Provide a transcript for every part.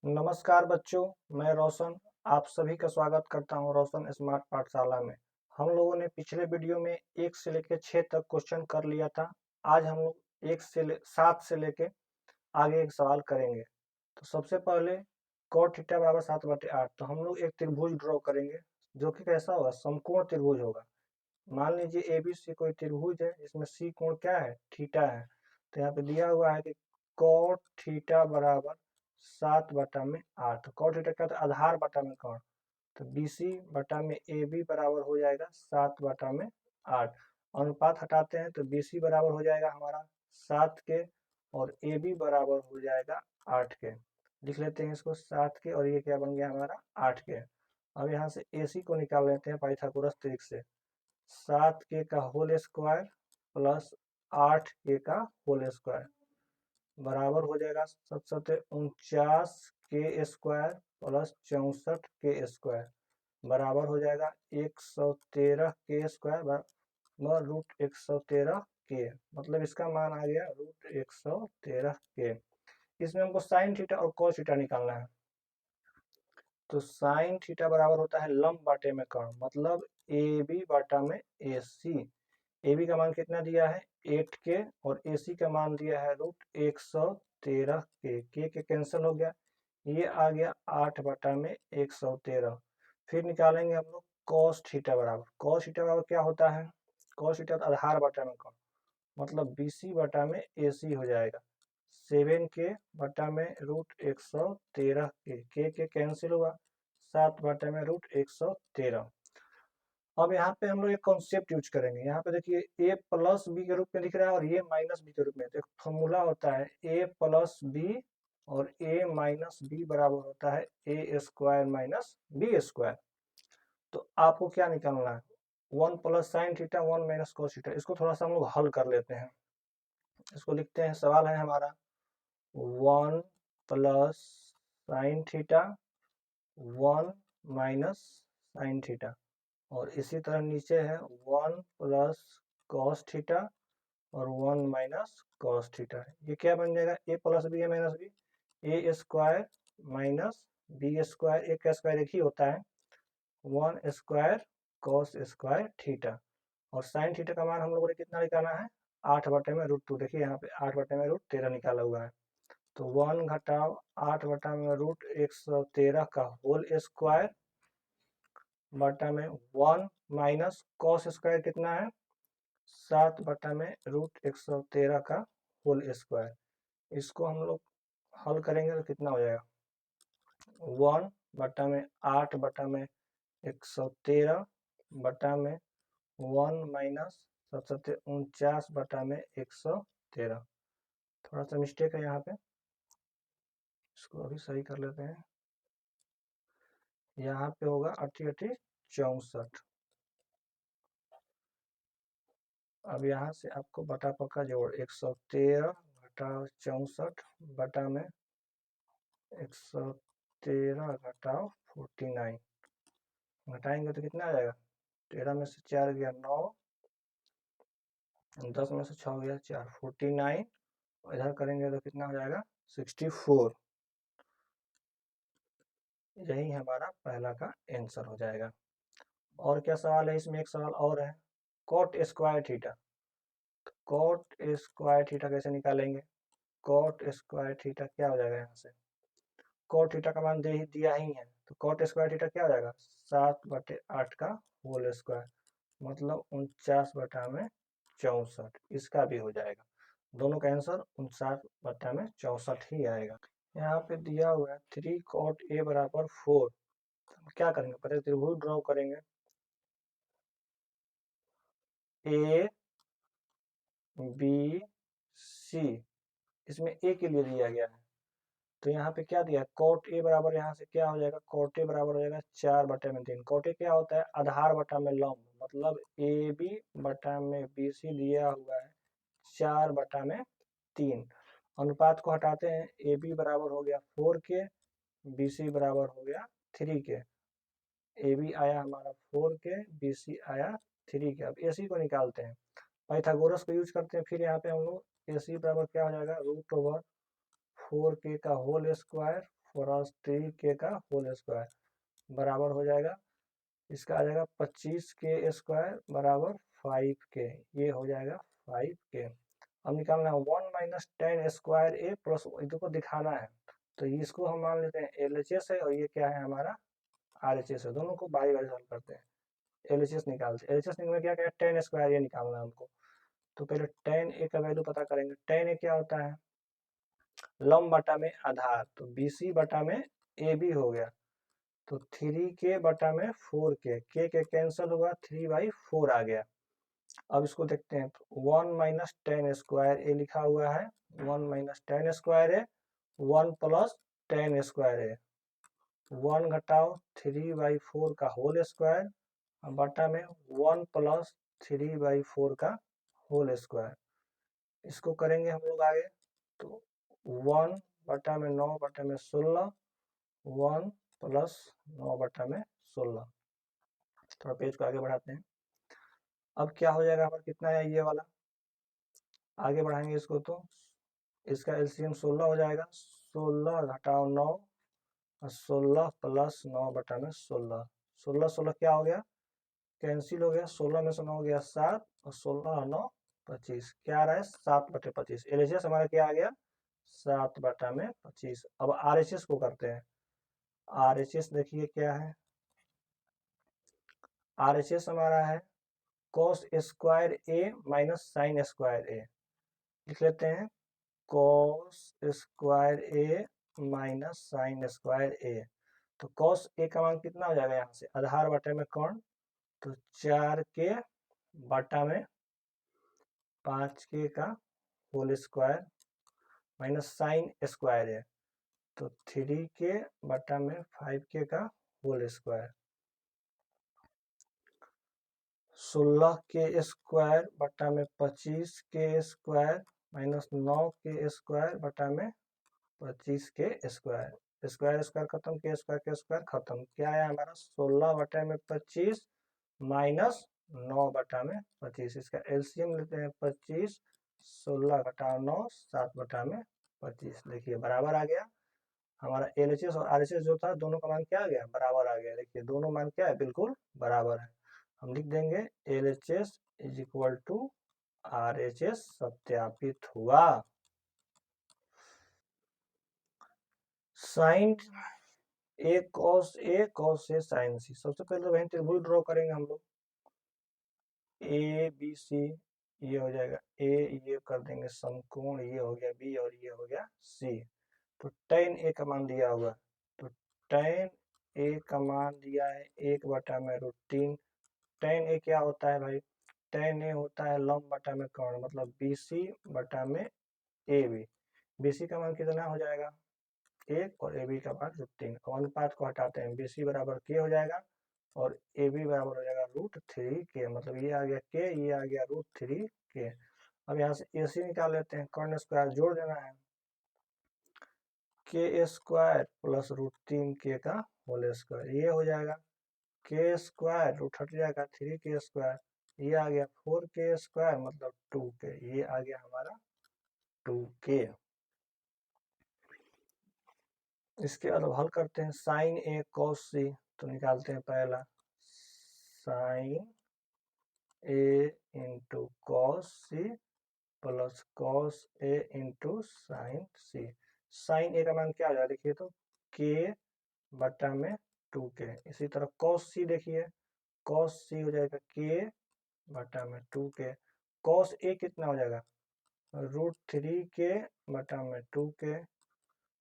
नमस्कार बच्चों, मैं रोशन आप सभी का स्वागत करता हूं रोशन स्मार्ट पाठशाला में। हम लोगों ने पिछले वीडियो में 1 से लेकर 6 तक क्वेश्चन कर लिया था। आज हम लोग 7 से लेके आगे एक सवाल करेंगे। तो सबसे पहले cot थीटा बराबर 7/8। तो हम लोग एक त्रिभुज ड्रॉ करेंगे जो कि कैसा होगा, समकोण त्रिभुज होगा। मान लीजिए ABC कोई त्रिभुज है जिसमें C कोण क्या है, थीटा है। तो यहाँ पे दिया हुआ है कि cot थीटा बराबर 7/8। cot थीटा क्या होता है, आधार बटा में कोण। तो BC बटा में AB बराबर हो जाएगा 7/8। अनुपात हटाते हैं तो BC बराबर हो जाएगा हमारा 7 के और AB बराबर हो जाएगा 8 के। लिख लेते हैं इसको 7 के और ये क्या बन गया हमारा 8 के। अब यहाँ से AC को निकाल लेते हैं पाइथागोरस ट्रिक से। 7 के का होल स्क्वायर प्लस 8 के का होल स्क्वायर बराबर हो जाएगा 749 के स्क्वायर प्लस 64 के स्क्वायर बराबर हो जाएगा 113 के स्क्वायर रूट 113 के। मतलब इसका मान आ गया रूट 113 के। इसमें हमको साइन थीटा और कॉस थीटा निकालना है। तो साइन थीटा बराबर होता है लंब बाटे में कर्ण, मतलब ए बी बाटा में ए सी। ए बी का मान कितना दिया है 8 के और ए सी का मान दिया है रूट 113 के कैंसिल हो गया। ये आ गया 8 बटा में 113। फिर निकालेंगे हम लोग कॉस थीटा बराबर। कॉस थीटा बराबर क्या होता है, कॉस थीटा आधार बटा में कौन, मतलब BC बटा में AC हो जाएगा 7 के बटा में रूट 113 के कैंसिल हुआ 7 बटा में रूट 113। अब यहाँ पे हम लोग एक कॉन्सेप्ट यूज करेंगे। यहाँ पे देखिए a प्लस बी के रूप में दिख रहा है और ये माइनस बी के रूप में। तो एक फॉर्मूला होता है a प्लस बी और a माइनस बी बराबर होता है a square minus B square. तो आपको क्या निकालना है, 1 plus sine theta 1 minus cos theta. इसको थोड़ा सा हम लोग हल कर लेते हैं। इसको लिखते हैं, सवाल है हमारा 1 plus sine theta 1 minus sine theta और इसी तरह नीचे है 1 प्लस कॉस थीटा और 1 माइनस कॉस थीटा। ये क्या बन जाएगा, ए प्लस बी ए माइनस बी, ए स्क्वायर माइनस बी स्क्वायर। ए का स्क्वायर एक ही होता है 1 स्क्वायर कॉस स्क्वायर थीटा। और साइन थीटा का मान हम लोगों ने कितना निकाला है 8 बटे में रूट 2। देखिए यहाँ पे 8 बटे में रूट 13 निकाला हुआ है। तो 1 घटाओ 8 बटा में रूट 113 का होल स्क्वायर बटा में 1 माइनस कॉस स्क्वायर कितना है 7 बटा में रूट 113 का होल स्क्वायर। इसको हम लोग हल करेंगे तो कितना हो जाएगा 1 बटा में 8 बटा में 113 बटा में 1 माइनस 749 बटा में 113। थोड़ा सा मिस्टेक है यहाँ पे, इसको अभी सही कर लेते हैं। यहाँ पे होगा 64। अब यहाँ से आपको बटा पक्का जोड़ 113 घटा 64 बटा में 113 घटाओ 49। घटाएंगे तो कितना आ जाएगा, 13 में से 4 गया 9, 10 में से 6 गया 4, 49। इधर करेंगे तो कितना हो जाएगा 64। यही हमारा पहला का आंसर हो जाएगा। और क्या सवाल है इसमें, एक सवाल और है cot square theta. Cot square theta कैसे निकालेंगे, कॉट स्क्वायर थीटा क्या हो जाएगा, यहाँ से कॉट थीटा का मान दे ही दिया ही है। तो कॉट स्क्वायर थीटा क्या हो जाएगा 7/8 का होल स्क्वायर, मतलब 49 बटा में 64। इसका भी हो जाएगा, दोनों का आंसर 49 बटा में 64 ही आएगा। यहाँ पे दिया हुआ है 3 cot a बराबर 4। क्या करेंगे, पहले त्रिभुज ड्रॉ करेंगे ए बी सी। इसमें ए के लिए दिया गया है तो यहाँ पे क्या दिया है cot a बराबर, यहाँ से क्या हो जाएगा cot a बराबर हो जाएगा 4 बटे में 3। cot a क्या होता है आधार बटा में लंब, मतलब ए बी बटा में बी सी दिया हुआ है 4 बटा में 3। अनुपात को हटाते हैं, ए बी बराबर हो गया 4 के, बी सी बराबर हो गया 3 के। ए बी आया हमारा 4 के, बी सी आया 3 के। अब ए सी को निकालते हैं, पाइथागोरस को यूज करते हैं। फिर यहाँ पे हम लोग ए सी बराबर क्या हो जाएगा रूट ओवर 4k का होल स्क्वायर प्लस 3k का होल स्क्वायर बराबर हो जाएगा, इसका आ जाएगा 25k स्क्वायर बराबर 5k, ये हो जाएगा 5k। अब निकालना है 1 माइनस 10 स्क्वायर ए प्लस, इनको दिखाना है तो इसको हम मान लेते हैं LHS है और ये क्या है हमारा RHS है, दोनों को बारी बारी सॉल्व करते हैं। LHS निकालते हैं, LHS निकालने क्या क्या 10 स्क्वायर ये निकालना है हमको, तो पहले tan ए का वैल्यू पता करेंगे। tan ए क्या होता है लंब बटा में आधार, तो BC बटा में AB हो गया, तो 3k बटा में 4k, के कैंसिल हुआ 3/4 आ गया। अब इसको देखते हैं, 1 माइनस 10 स्क्वायर ए लिखा हुआ है, 1 माइनस 10 स्क्वायर है 1 प्लस 10 स्क्वायर है, 1 घटाओ 3/4 का होल स्क्वायर बटा में 1 प्लस 3/4 का होल स्क्वायर, इसको करेंगे हम लोग आगे, तो 1 बटा में 9 बटा में 16, 1 प्लस 9 बटा में 16। थोड़ा पेज को आगे बढ़ाते हैं। अब क्या हो जाएगा हमारा, कितना है ये वाला, आगे बढ़ाएंगे इसको तो इसका LCM 16 हो जाएगा, 16 घटाओ 9 और 16 प्लस 9 बटा में 16, 16 16 क्या हो गया कैंसिल हो गया, 16 में से 9 गया 7 और 16 और 9 25, क्या आ रहा है 7/25। LHS हमारा क्या आ गया 7/25। अब RHS को करते हैं, RHS देखिए क्या है, RHS हमारा है cos square A minus sine square ए, लिख लेते हैं cos square A minus sine square ए, तो cos ए का मान कितना हो जाएगा यहाँ से आधार बटे में कौन, तो 4k बटा में 5k का whole square minus sine square है, तो 3k बटा में 5k का होल स्क्वायर, 16k स्क्वायर बटा में 25k square minus 9k square बटा में 25k स्क्वायर, स्क्वायर स्क्वायर खत्म, के स्क्वायर खत्म, क्या आया हमारा 16 बटा में 25 माइनस 9 बटा में 25, इसका LCM लेते हैं 25, 16 घटाओ 9 7 बटा में 25, देखिए बराबर आ गया हमारा। LHS और RHS जो था दोनों का मान क्या आ गया बराबर आ गया, देखिए दोनों मान क्या है बिल्कुल बराबर है। हम लिख देंगे LHS is equal to RHS, सत्यापित हुआ। Sine A cos A sine C, सबसे पहले तो वही त्रिभुज ड्रॉ करेंगे हम लोग, ABC ये हो जाएगा A, ये कर देंगे समकोण, ये हो गया B और ये हो गया C, तो tan A का मान दिया हुआ, तो tan A का मान दिया है 1/√3। tan A क्या होता है भाई, tan A होता है लंब बटा में कोण, मतलब BC बटा में AB, BC का मान कितना हो जाएगा 1 और AB का मान √3, अनुपात को हटाते हैं BC बराबर K हो जाएगा और AB बराबर हो जाएगा √3K, मतलब ये आ गया K, ये आ गया √3K। अब यहाँ से AC निकाल लेते हैं, कर्ण स्क्वायर जोड़ देना है, K स्क्वायर प्लस √3K का होल स्क्वायर, ये हो जाएगा K स्क्वायर, रूट हट जाएगा 3K स्क्वायर, ये आ गया 4K स्क्वायर मतलब 2K, ये आ गया हमारा 2K। इसके बाद हल करते हैं, साइन ए कॉस सी, तो निकालते हैं पहला sine A into cos C plus cos A into sine C, sine A का मान क्या आ जाएगा देखिए तो के बटा में 2k, इसी तरह कॉस सी देखिए, कॉस सी हो जाएगा के बटा में 2k, कॉस ए कितना हो जाएगा √3k बटा में 2k,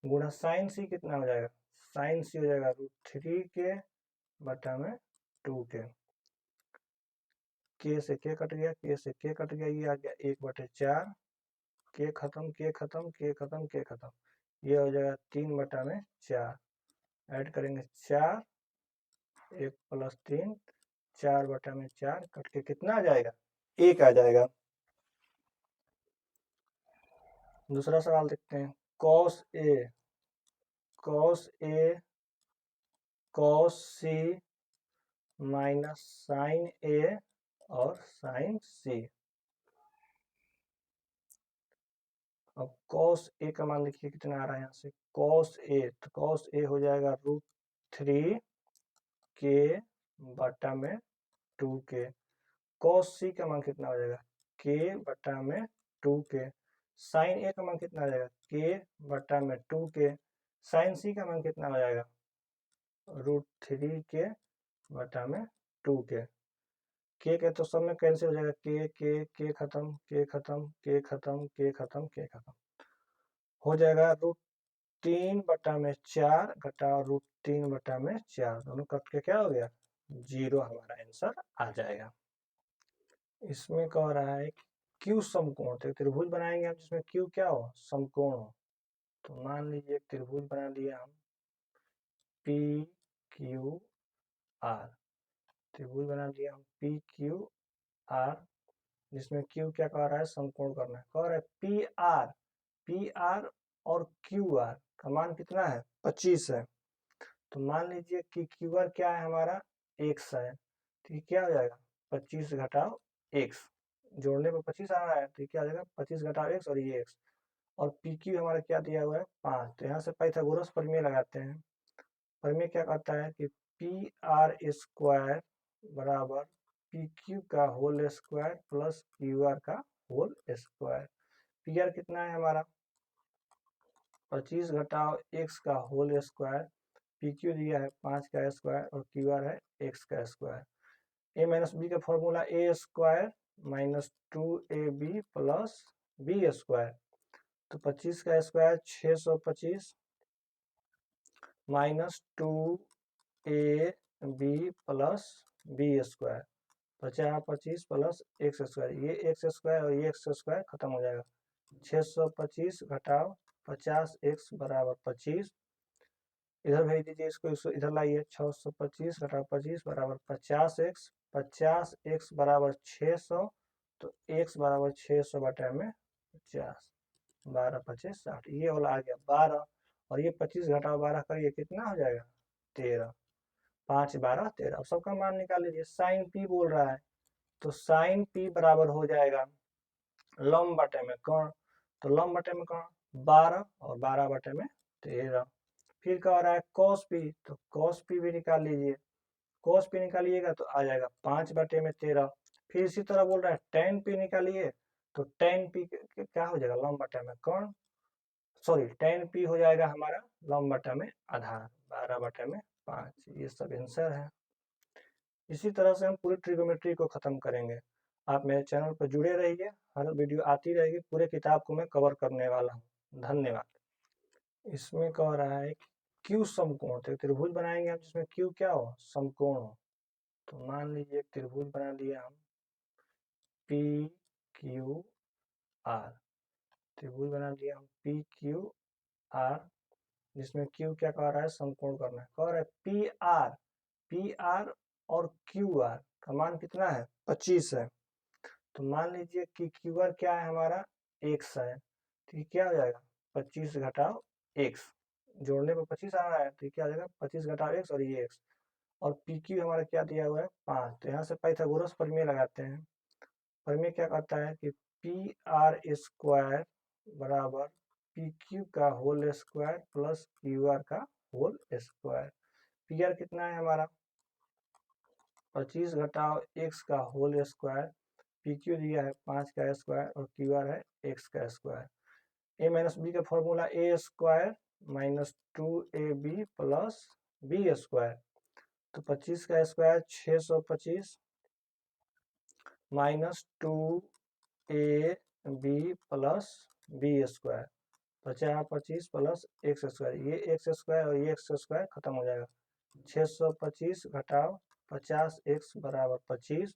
गुणा साइन सी कितना हो जाएगा, साइन सी हो जाएगा √3k बटा में 2k, के से के कट गया, के से के कट गया, ये आ गया 1/4, के खत्म के खत्म के खत्म के खत्म, ये हो जाएगा 3/4, ऐड करेंगे 4, 1 प्लस 3, 4/4 कट के कितना आ जाएगा 1 आ जाएगा। दूसरा सवाल देखते हैं, cos A cos C minus sign ए और साइन सी, अब कॉस ए का मान देखिए कितना आ रहा है यहाँ से, कॉस ए, तो कॉस ए हो जाएगा √3 के बटा में 2 के। कॉस सी का मान कितना हो जाएगा, के बटा में 2 के। साइन ए का मान कितना हो जाएगा, के बटा में 2 के। साइन सी का मान कितना हो जाएगा, √3 के बटा में 2 के। के तो सब में कैंसिल हो जाएगा, के खत्म, के खत्म, के खत्म, के खत्म, के खत्म, हो जाएगा √3 बटा में 4 घटा √3 बटा में 4, दोनों कट के क्या हो गया 0, हमारा आंसर आ जाएगा। इसमें कह रहा है क्यू समकोण, तो त्रिभुज बनाएंगे हम जिसमें क्यू क्या हो, समकोण हो। तो मान लीजिए त्रिभुज बना दिया हम पी क्यू आर, त्रिभुज बना दिया हम पी क्यू आर, जिसमें क्यू क्या कह रहा है, समकोण करना है। कह रहा है पी आर और क्यू आर का मान कितना है, 25 है। तो मान लीजिए कि क्यू आर क्या है हमारा, x है, तो ये क्या हो जाएगा 25 घटाओ x, जोड़ने पर 25 आ रहा है, तो क्या आ जाएगा 25 घटाओ x और ये x। और पी क्यू हमारा क्या दिया हुआ है 5, तो यहाँ से पाइथागोरस प्रमेय लगाते हैं। प्रमेय क्या कहता है कि पी आर स्क्वायर बराबर पी क्यू का whole square plus Q R का होल स्क्वायर। पी आर कितना है हमारा 25 घटाओ x का होल स्क्वायर, पी क्यू दिया है 5 का स्क्वायर और क्यू आर है x का स्क्वायर। ए माइनस बी का formula A square minus 2ab plus B square. तो 25 का square 625 minus 2ab plus B square, 50 25 plus X square, ये एक्स स्क्वायर और ये एक्स स्क्वायर खत्म हो जाएगा। 625 घटाओ 50x बराबर 25, इधर भेज दीजिए इसको इधर लाइए, 625 घटाओ 25 बराबर 50x, 50x बराबर 600, तो x बराबर 600 बटा में 50, 12 25 60, ये वाला आ गया 12, और ये 25 घटाओ 12 करिए कितना हो जाएगा 13, 5 12 13। अब सबका मान निकाल लीजिए। साइन पी बोल रहा है, तो साइन पी बराबर हो जाएगा लंब बटे में कोण, तो लंब बटे में कोण 12 और 12 बटे में 13। फिर कह रहा है कॉस पी, तो कॉस पी भी निकाल लीजिए, कॉस पी निकालिएगा तो आ जाएगा 5 बटे में 13। फिर इसी तरह बोल रहा है टेन पी निकालिए, तो टेन पी क्या हो जाएगा लंब बटे में कोण, सॉरी टेन पी हो जाएगा हमारा लंब बटे में आधार, 12 बटे में 5। ये सब आंसर है। इसी तरह से हम पूरी ट्रिग्नोमेट्री को खत्म करेंगे। आप मेरे चैनल पर जुड़े रहिए, हर वीडियो आती रहेगी, पूरे किताब को मैं कवर करने वाला हूँ। धन्यवाद। इसमें कह रहा है क्यू समकोण, तो त्रिभुज बनाएंगे हम जिसमें क्यू क्या हो, समकोण हो। तो मान लीजिए त्रिभुज बना दिया हम पी क्यू आर, त्रिभुज बना दिया हम पी क्यू आर, जिसमें क्यू क्या कह रहा है, समकोण करना है। कह रहा है पी आर और क्यू आर का मान कितना है 25 है। तो मान लीजिए कि क्यू आर क्या है हमारा x है, तो ये क्या हो जाएगा 25 घटाओ x, जोड़ने पर 25 आ रहा है, तो क्या हो जाएगा 25 घटाओ x और ये x। और पी क्यू हमारा क्या दिया हुआ है 5, तो यहाँ से पाइथागोरस प्रमेय लगाते हैं। प्रमेय क्या कहता है कि पी आर स्क्वायर बराबर पी क्यू का whole square plus Q R का होल स्क्वायर। पी आर कितना है हमारा 25 घटाओ x का होल स्क्वायर, पी क्यू दिया है 5 का स्क्वायर और क्यू आर है x का स्क्वायर। ए माइनस बी का formula A square minus 2ab plus B square. तो 25 का square 625 minus 2ab plus B square, 50 25 plus X square, ये एक्स स्क्वायर और ये एक्स स्क्वायर खत्म हो जाएगा। 625 घटाओ 50x बराबर 25,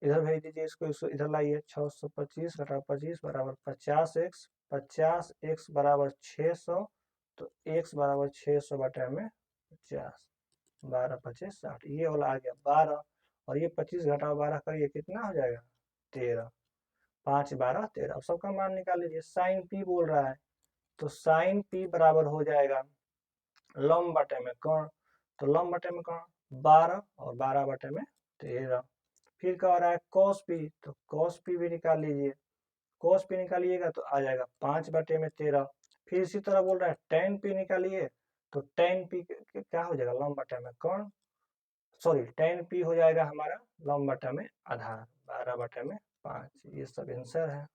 इधर भेज दीजिए इसको इधर लाइए, 625 घटाओ 25 बराबर 50x, 50x बराबर 600, तो x बराबर 600 बटा में 50, 12 25 60, ये वाला आ गया 12, और ये 25 घटाओ 12 करिए कितना हो जाएगा 13, 5 12 13। अब सबका मान निकाल लीजिए। साइन पी बोल रहा है, तो साइन पी बराबर हो जाएगा लंब बटे में कोण, तो लंब बटे में कोण 12 और 12 बटे में 13। फिर कह रहा है कॉस पी, तो कॉस पी भी निकाल लीजिए, cos p निकालिएगा तो आ जाएगा 5/13। फिर इसी तरह बोल रहा है tan p निकालिए, तो tan p क्या हो जाएगा, लंब बटा में कौन, सॉरी tan p हो जाएगा हमारा लंब बटा में आधार, 12/5। ये सब आंसर है।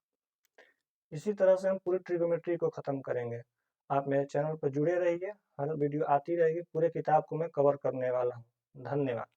इसी तरह से हम पूरी ट्रिग्नोमेट्री को खत्म करेंगे। आप मेरे चैनल पर जुड़े रहिए, हर वीडियो आती रहेगी, पूरे किताब को मैं कवर करने वाला हूँ। धन्यवाद।